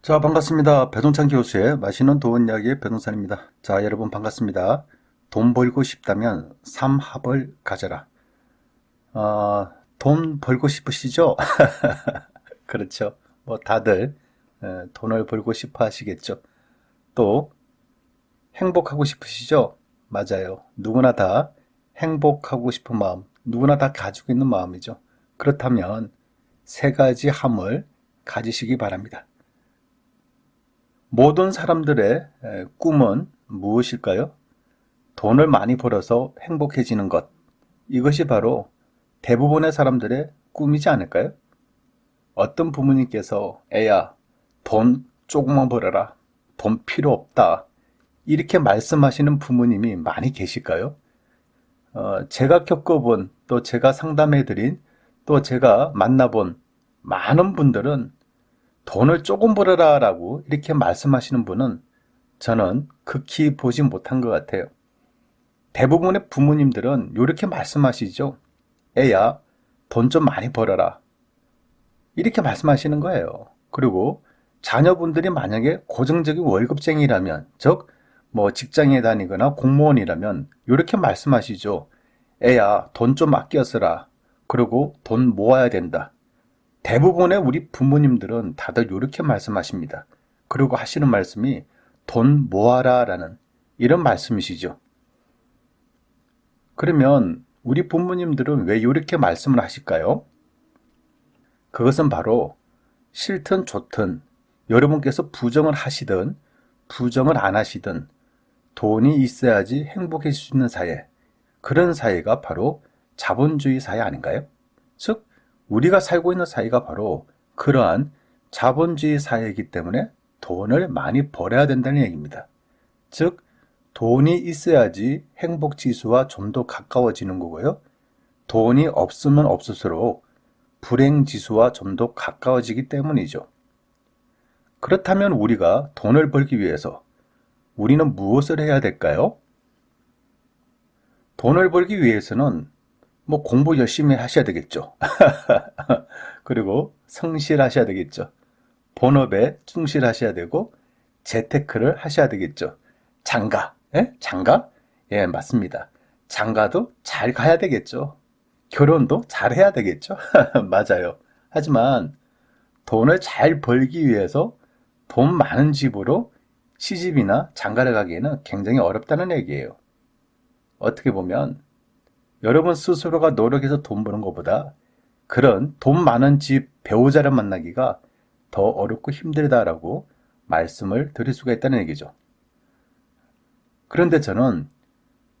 자, 반갑습니다. 배동찬 교수의 맛있는 돈 이야기의 배동찬입니다. 자, 여러분 반갑습니다. 돈 벌고 싶다면 삼합을 가져라. 돈 벌고 싶으시죠? 그렇죠. 뭐 다들 돈을 벌고 싶어 하시겠죠. 또 행복하고 싶으시죠? 맞아요. 누구나 다 행복하고 싶은 마음, 누구나 다 가지고 있는 마음이죠. 그렇다면 세 가지 함을 가지시기 바랍니다. 모든 사람들의 꿈은 무엇일까요? 돈을 많이 벌어서 행복해지는 것. 이것이 바로 대부분의 사람들의 꿈이지 않을까요? 어떤 부모님께서 애야, 돈 조금만 벌어라. 돈 필요 없다. 이렇게 말씀하시는 부모님이 많이 계실까요? 제가 겪어본, 또 제가 상담해드린, 또 제가 만나본 많은 분들은 돈을 조금 벌어라 라고 이렇게 말씀하시는 분은 저는 극히 보지 못한 것 같아요. 대부분의 부모님들은 이렇게 말씀하시죠. 애야, 돈 좀 많이 벌어라. 이렇게 말씀하시는 거예요. 그리고 자녀분들이 만약에 고정적인 월급쟁이라면, 즉, 뭐 직장에 다니거나 공무원이라면 이렇게 말씀하시죠. 애야, 돈 좀 아껴 쓰라. 그리고 돈 모아야 된다. 대부분의 우리 부모님들은 다들 이렇게 말씀하십니다. 그리고 하시는 말씀이 돈 모아라 라는 이런 말씀이시죠. 그러면 우리 부모님들은 왜 이렇게 말씀을 하실까요? 그것은 바로 싫든 좋든 여러분께서 부정을 하시든 부정을 안 하시든 돈이 있어야지 행복해질 수 있는 사회, 그런 사회가 바로 자본주의 사회 아닌가요? 즉 우리가 살고 있는 사회가 바로 그러한 자본주의 사회이기 때문에 돈을 많이 벌어야 된다는 얘기입니다. 즉 돈이 있어야지 행복 지수와 좀 더 가까워지는 거고요. 돈이 없으면 없을수록 불행 지수와 좀 더 가까워지기 때문이죠. 그렇다면 우리가 돈을 벌기 위해서 우리는 무엇을 해야 될까요? 돈을 벌기 위해서는 뭐 공부 열심히 하셔야 되겠죠. 그리고 성실하셔야 되겠죠. 본업에 충실하셔야 되고 재테크를 하셔야 되겠죠. 장가, 예? 장가? 예, 맞습니다. 장가도 잘 가야 되겠죠. 결혼도 잘 해야 되겠죠. 맞아요. 하지만 돈을 잘 벌기 위해서 돈 많은 집으로 시집이나 장가를 가기에는 굉장히 어렵다는 얘기예요. 어떻게 보면 여러분 스스로가 노력해서 돈 버는 것보다 그런 돈 많은 집 배우자를 만나기가 더 어렵고 힘들다라고 말씀을 드릴 수가 있다는 얘기죠. 그런데 저는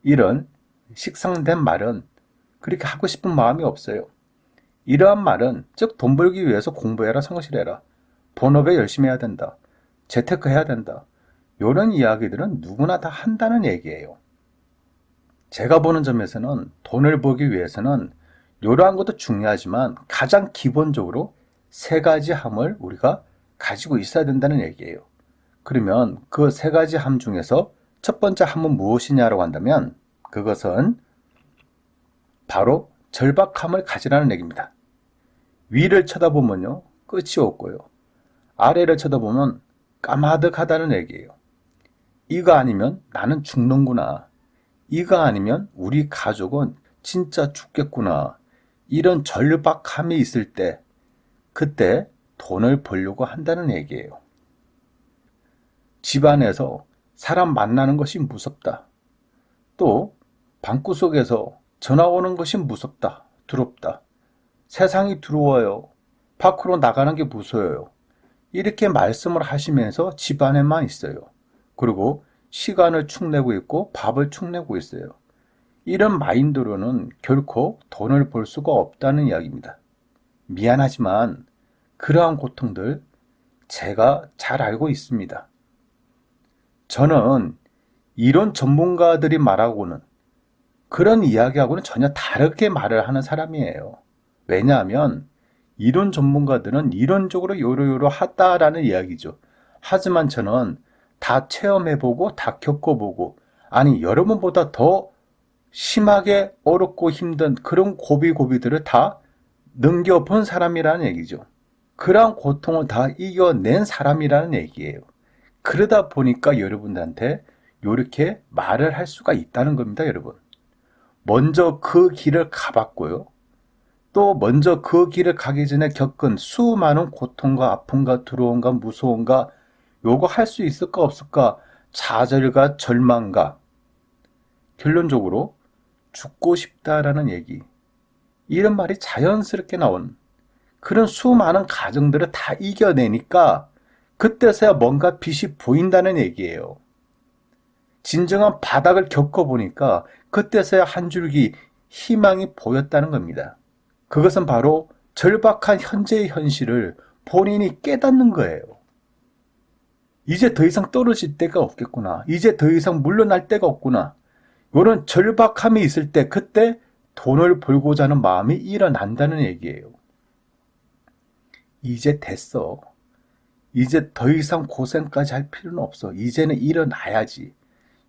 이런 식상된 말은 그렇게 하고 싶은 마음이 없어요. 이러한 말은 즉 돈 벌기 위해서 공부해라, 성실해라, 본업에 열심히 해야 된다, 재테크 해야 된다, 이런 이야기들은 누구나 다 한다는 얘기예요. 제가 보는 점에서는 돈을 벌기 위해서는 이러한 것도 중요하지만 가장 기본적으로 세 가지 함을 우리가 가지고 있어야 된다는 얘기예요. 그러면 그 세 가지 함 중에서 첫 번째 함은 무엇이냐라고 한다면 그것은 바로 절박함을 가지라는 얘기입니다. 위를 쳐다보면요, 끝이 없고요. 아래를 쳐다보면 까마득하다는 얘기예요. 이거 아니면 나는 죽는구나. 이거 아니면 우리 가족은 진짜 죽겠구나. 이런 절박함이 있을 때 그때 돈을 벌려고 한다는 얘기예요. 집안에서 사람 만나는 것이 무섭다. 또 방구석에서 전화 오는 것이 무섭다. 두렵다. 세상이 두려워요. 밖으로 나가는 게 무서워요. 이렇게 말씀을 하시면서 집안에만 있어요. 그리고 시간을 축내고 있고 밥을 축내고 있어요. 이런 마인드로는 결코 돈을 벌 수가 없다는 이야기입니다. 미안하지만 그러한 고통들 제가 잘 알고 있습니다. 저는 이런 전문가들이 말하고는 그런 이야기하고는 전혀 다르게 말을 하는 사람이에요. 왜냐하면 이론 전문가들은 이론적으로 요러요러 하다라는 이야기죠. 하지만 저는 다 체험해보고 다 겪어보고 아니 여러분보다 더 심하게 어렵고 힘든 그런 고비고비들을 다 넘겨본 사람이라는 얘기죠. 그러한 고통을 다 이겨낸 사람이라는 얘기예요. 그러다 보니까 여러분들한테 이렇게 말을 할 수가 있다는 겁니다, 여러분. 먼저 그 길을 가봤고요. 또 먼저 그 길을 가기 전에 겪은 수많은 고통과 아픔과 두려움과 무서움과 요거 할 수 있을까 없을까 좌절과 절망과 결론적으로 죽고 싶다라는 얘기, 이런 말이 자연스럽게 나온 그런 수많은 가정들을 다 이겨내니까 그때서야 뭔가 빛이 보인다는 얘기예요. 진정한 바닥을 겪어보니까 그때서야 한 줄기 희망이 보였다는 겁니다. 그것은 바로 절박한 현재의 현실을 본인이 깨닫는 거예요. 이제 더 이상 떨어질 데가 없겠구나. 이제 더 이상 물러날 데가 없구나. 이런 절박함이 있을 때 그때 돈을 벌고자 하는 마음이 일어난다는 얘기예요. 이제 됐어. 이제 더 이상 고생까지 할 필요는 없어. 이제는 일어나야지.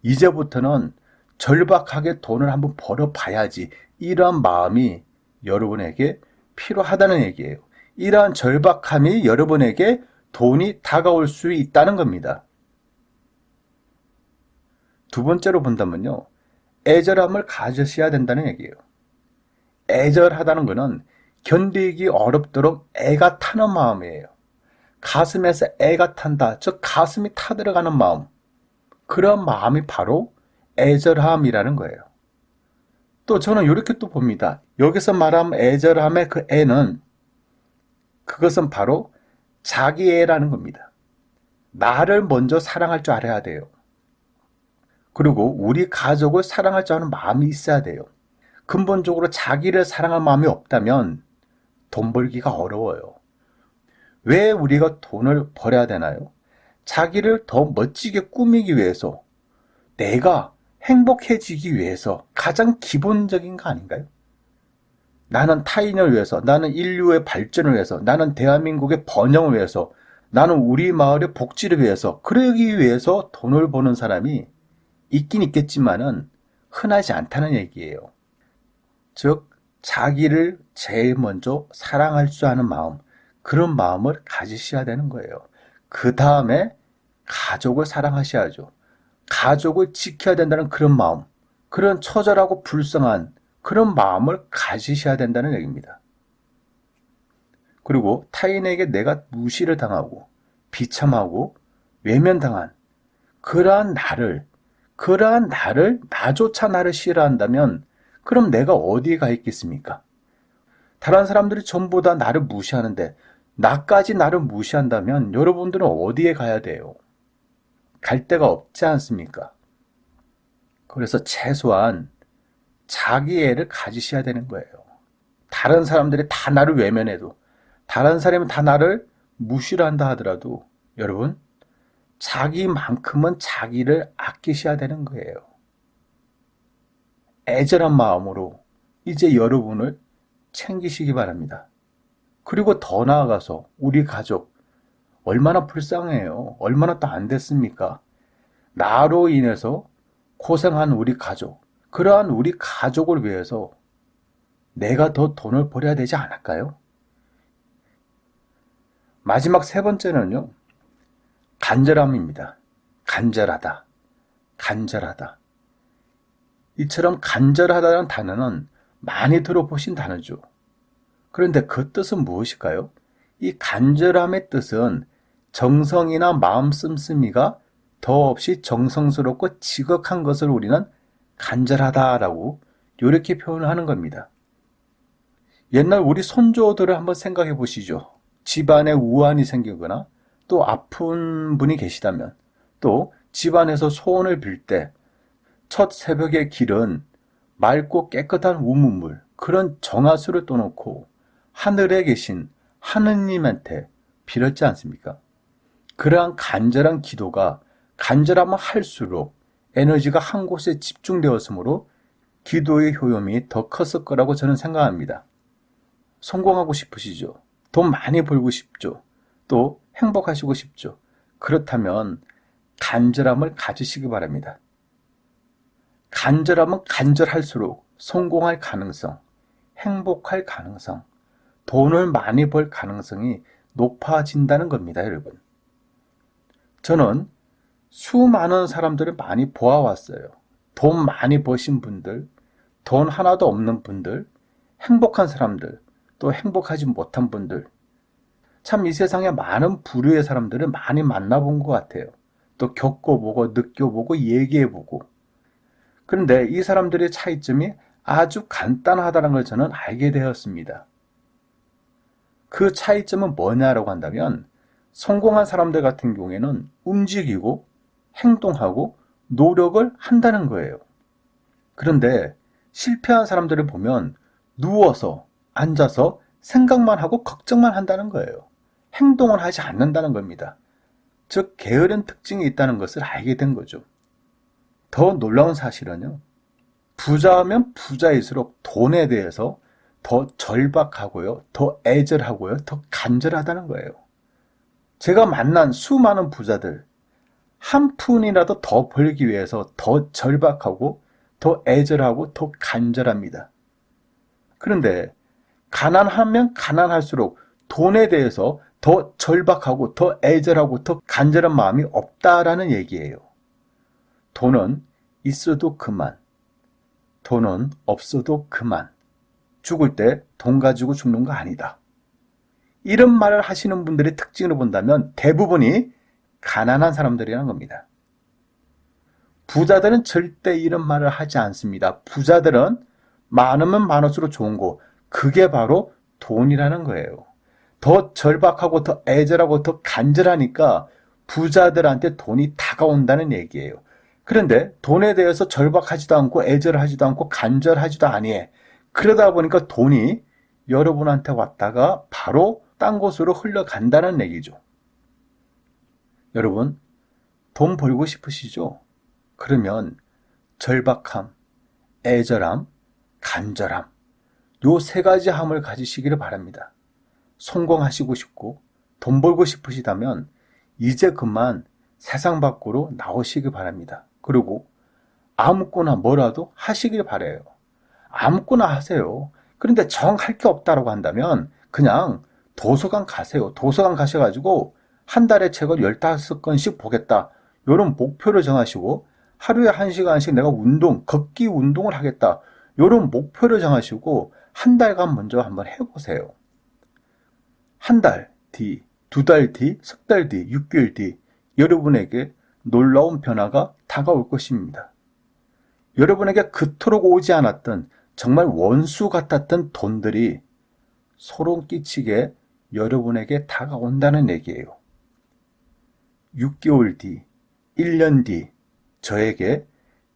이제부터는 절박하게 돈을 한번 벌어봐야지. 이러한 마음이 여러분에게 필요하다는 얘기예요. 이러한 절박함이 여러분에게 돈이 다가올 수 있다는 겁니다. 두 번째로 본다면요. 애절함을 가지셔야 된다는 얘기예요. 애절하다는 것은 견디기 어렵도록 애가 타는 마음이에요. 가슴에서 애가 탄다. 즉 가슴이 타들어가는 마음. 그런 마음이 바로 애절함이라는 거예요. 또 저는 이렇게 또 봅니다. 여기서 말하면 애절함의 그 애는 그것은 바로 자기애라는 겁니다. 나를 먼저 사랑할 줄 알아야 돼요. 그리고 우리 가족을 사랑할 줄 아는 마음이 있어야 돼요. 근본적으로 자기를 사랑할 마음이 없다면 돈 벌기가 어려워요. 왜 우리가 돈을 벌어야 되나요? 자기를 더 멋지게 꾸미기 위해서, 내가 행복해지기 위해서 가장 기본적인 거 아닌가요? 나는 타인을 위해서, 나는 인류의 발전을 위해서, 나는 대한민국의 번영을 위해서, 나는 우리 마을의 복지를 위해서, 그러기 위해서 돈을 버는 사람이 있긴 있겠지만은 흔하지 않다는 얘기예요. 즉 자기를 제일 먼저 사랑할 줄 아는 마음, 그런 마음을 가지셔야 되는 거예요. 그 다음에 가족을 사랑하셔야죠. 가족을 지켜야 된다는 그런 마음, 그런 처절하고 불쌍한 그런 마음을 가지셔야 된다는 얘기입니다. 그리고 타인에게 내가 무시를 당하고 비참하고 외면당한 그러한 나를 나조차 나를 싫어한다면 그럼 내가 어디에 가 있겠습니까? 다른 사람들이 전부 다 나를 무시하는데 나까지 나를 무시한다면 여러분들은 어디에 가야 돼요? 갈 데가 없지 않습니까? 그래서 최소한 자기애를 가지셔야 되는 거예요. 다른 사람들이 다 나를 외면해도, 다른 사람이 다 나를 무시를 한다 하더라도 여러분, 자기만큼은 자기를 아끼셔야 되는 거예요. 애절한 마음으로 이제 여러분을 챙기시기 바랍니다. 그리고 더 나아가서 우리 가족 얼마나 불쌍해요. 얼마나 또 안 됐습니까? 나로 인해서 고생한 우리 가족, 그러한 우리 가족을 위해서 내가 더 돈을 벌여야 되지 않을까요? 마지막 세 번째는요. 간절함입니다. 간절하다. 간절하다. 이처럼 간절하다는 단어는 많이 들어보신 단어죠. 그런데 그 뜻은 무엇일까요? 이 간절함의 뜻은 정성이나 마음 씀씀이가 더없이 정성스럽고 지극한 것을 우리는 간절하다라고 이렇게 표현을 하는 겁니다. 옛날 우리 선조들을 한번 생각해 보시죠. 집안에 우환이 생기거나 또 아픈 분이 계시다면, 또 집안에서 소원을 빌 때 첫 새벽의 길은 맑고 깨끗한 우문물, 그런 정화수를 떠놓고 하늘에 계신 하느님한테 빌었지 않습니까? 그러한 간절한 기도가 간절하면 할수록 에너지가 한 곳에 집중되었으므로 기도의 효용이 더 컸을 거라고 저는 생각합니다. 성공하고 싶으시죠? 돈 많이 벌고 싶죠? 또 행복하시고 싶죠? 그렇다면 간절함을 가지시기 바랍니다. 간절하면 간절할수록 성공할 가능성, 행복할 가능성, 돈을 많이 벌 가능성이 높아진다는 겁니다, 여러분. 저는 수많은 사람들을 많이 보아왔어요. 돈 많이 버신 분들, 돈 하나도 없는 분들, 행복한 사람들, 또 행복하지 못한 분들. 참 이 세상에 많은 부류의 사람들을 많이 만나본 것 같아요. 또 겪어보고 느껴보고 얘기해보고. 그런데 이 사람들의 차이점이 아주 간단하다는 걸 저는 알게 되었습니다. 그 차이점은 뭐냐라고 한다면 성공한 사람들 같은 경우에는 움직이고 행동하고 노력을 한다는 거예요. 그런데 실패한 사람들을 보면 누워서 앉아서 생각만 하고 걱정만 한다는 거예요. 행동을 하지 않는다는 겁니다. 즉 게으른 특징이 있다는 것을 알게 된 거죠. 더 놀라운 사실은요. 부자하면 부자일수록 돈에 대해서 더 절박하고요. 더 애절하고요. 더 간절하다는 거예요. 제가 만난 수많은 부자들 한 푼이라도 더 벌기 위해서 더 절박하고 더 애절하고 더 간절합니다. 그런데 가난하면 가난할수록 돈에 대해서 더 절박하고 더 애절하고 더 간절한 마음이 없다라는 얘기예요. 돈은 있어도 그만, 돈은 없어도 그만, 죽을 때 돈 가지고 죽는 거 아니다. 이런 말을 하시는 분들의 특징을 본다면 대부분이 가난한 사람들이라는 겁니다. 부자들은 절대 이런 말을 하지 않습니다. 부자들은 많으면 많을수록 좋은 거, 그게 바로 돈이라는 거예요. 더 절박하고 더 애절하고 더 간절하니까 부자들한테 돈이 다가온다는 얘기예요. 그런데 돈에 대해서 절박하지도 않고 애절하지도 않고 간절하지도 아니해. 그러다 보니까 돈이 여러분한테 왔다가 바로 딴 곳으로 흘러간다는 얘기죠. 여러분, 돈 벌고 싶으시죠? 그러면 절박함, 애절함, 간절함, 요 세 가지 함을 가지시기를 바랍니다. 성공하시고 싶고 돈 벌고 싶으시다면 이제 그만 세상 밖으로 나오시기 바랍니다. 그리고 아무거나 뭐라도 하시길 바라요. 아무거나 하세요. 그런데 정할 게 없다고 한다면 그냥 도서관 가세요. 도서관 가셔가지고 한 달에 책을 15권씩 보겠다. 이런 목표를 정하시고 하루에 1시간씩 내가 걷기 운동을 하겠다. 이런 목표를 정하시고 한 달간 먼저 한번 해보세요. 한 달 뒤, 2달 뒤, 석 달 뒤, 6개월 뒤 여러분에게 놀라운 변화가 다가올 것입니다. 여러분에게 그토록 오지 않았던 정말 원수 같았던 돈들이 소름 끼치게 여러분에게 다가온다는 얘기예요. 6개월 뒤, 1년 뒤 저에게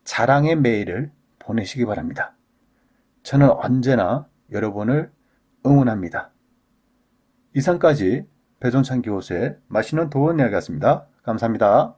자랑의 메일을 보내시기 바랍니다. 저는 언제나 여러분을 응원합니다. 이상까지 배종찬 교수의 맛있는 도움 이야기였습니다. 감사합니다.